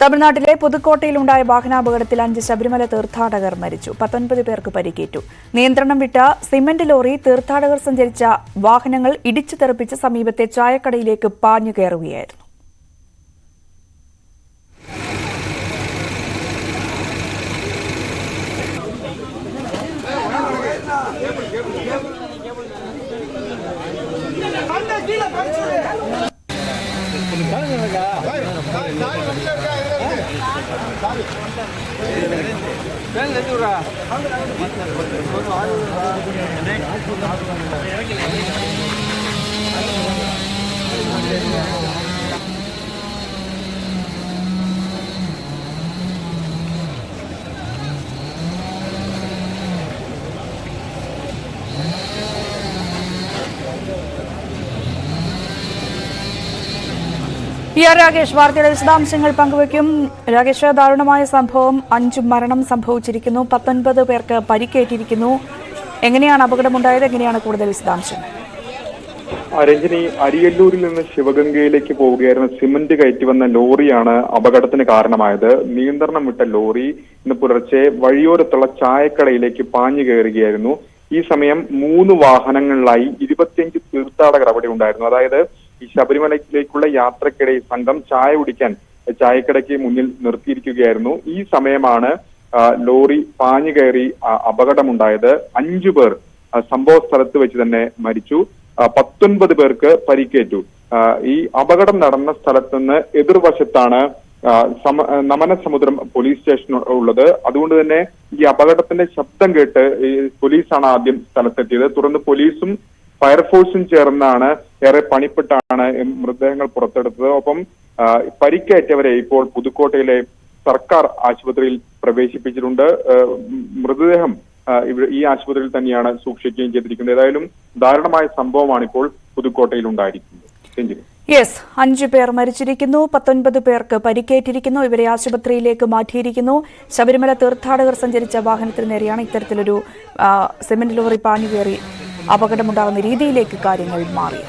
തമിഴ്നാട്ടിലെ പുതുക്കോട്ടയിലുണ്ടായ വാഹനാപകടത്തിൽ 5 ശബരിമല തീർത്ഥാടകർ മരിച്ചു. 19 പേർക്ക് പരിക്കേറ്റു. നിയന്ത്രണം വിട്ട സിമന്റ് ലോറി തീർത്ഥാടകർ സഞ്ചരിച്ച വാഹനങ്ങൾ ഇടിച്ചു തെറിപ്പിച്ച് സമീപത്തെ ചായക്കടയിലേക്ക് പാഞ്ഞു കയറുകയായിരുന്നു. രാകേഷ് വാർത്തയുടെ വിശദാംശങ്ങൾ പങ്കുവയ്ക്കും. രാകേഷ്, ദാരുണമായ സംഭവം, 5 മരണം സംഭവിച്ചിരിക്കുന്നു, 19 പേർക്ക് പരിക്കേറ്റിരിക്കുന്നു. എങ്ങനെയാണ് അപകടമുണ്ടായത്? എങ്ങനെയാണ് കൂടുതൽ വിശദാംശങ്ങൾ? രഞ്ജിനി, അരിയല്ലൂരിൽ നിന്ന് ശിവഗംഗയിലേക്ക് പോവുകയായിരുന്ന സിമന്റ് കയറ്റി വന്ന ലോറിയാണ് അപകടത്തിന് കാരണമായത്. നിയന്ത്രണം വിട്ട ലോറി ഇന്ന് പുലർച്ചെ വഴിയോരത്തുള്ള ചായക്കടയിലേക്ക് പാഞ്ഞു കയറുകയായിരുന്നു. ഈ സമയം 3 വാഹനങ്ങളിലായി 25 തീർത്ഥാടകർ അവിടെ ഉണ്ടായിരുന്നു. അതായത് ഈ ശബരിമലയിലേക്കുള്ള യാത്രക്കിടെ സംഘം ചായ കുടിക്കാൻ ചായക്കടയ്ക്ക് മുന്നിൽ നിർത്തിയിരിക്കുകയായിരുന്നു. ഈ സമയമാണ് ലോറി പാഞ്ഞു കയറി അപകടമുണ്ടായത്. 5 പേർ സംഭവ സ്ഥലത്ത് വെച്ച് തന്നെ മരിച്ചു, 19 പേർക്ക് പരിക്കേറ്റു. ഈ അപകടം നടന്ന സ്ഥലത്ത് നിന്ന് എതിർവശത്താണ് നമനസമുദ്രം പോലീസ് സ്റ്റേഷൻ ഉള്ളത്. അതുകൊണ്ട് തന്നെ ഈ അപകടത്തിന്റെ ശബ്ദം കേട്ട് പോലീസാണ് ആദ്യം സ്ഥലത്തെത്തിയത്. തുടർന്ന് പോലീസും ഫയർഫോഴ്സും ചേർന്നാണ് ഏറെ പണിപ്പെട്ടാണ് മൃതദേഹങ്ങൾ പുറത്തെടുത്തത്. ഒപ്പം പരിക്കേറ്റവരെ ഇപ്പോൾ പുതുക്കോട്ടയിലെ സർക്കാർ ആശുപത്രിയിൽ പ്രവേശിപ്പിച്ചിട്ടുണ്ട്. മൃതദേഹം ഈ ആശുപത്രിയിൽ തന്നെയാണ് സൂക്ഷിക്കുകയും ചെയ്തിരിക്കുന്നത്. ഏതായാലും ദാരുണമായ സംഭവമാണ് ഇപ്പോൾ പുതുക്കോട്ടയിൽ ഉണ്ടായിരിക്കുന്നത്. 5 പേർ മരിച്ചിരിക്കുന്നു, 19 പേർക്ക് പരിക്കേറ്റിരിക്കുന്നു. ഇവരെ ആശുപത്രിയിലേക്ക് മാറ്റിയിരിക്കുന്നു. ശബരിമല തീർത്ഥാടകർ സഞ്ചരിച്ച വാഹനത്തിന് നേരെയാണ് ഇത്തരത്തിലൊരു സിമന്റ് ലോറി പാഞ്ഞു കയറി അപകടമുണ്ടാകുന്ന രീതിയിലേക്ക് കാര്യങ്ങൾ മാറി.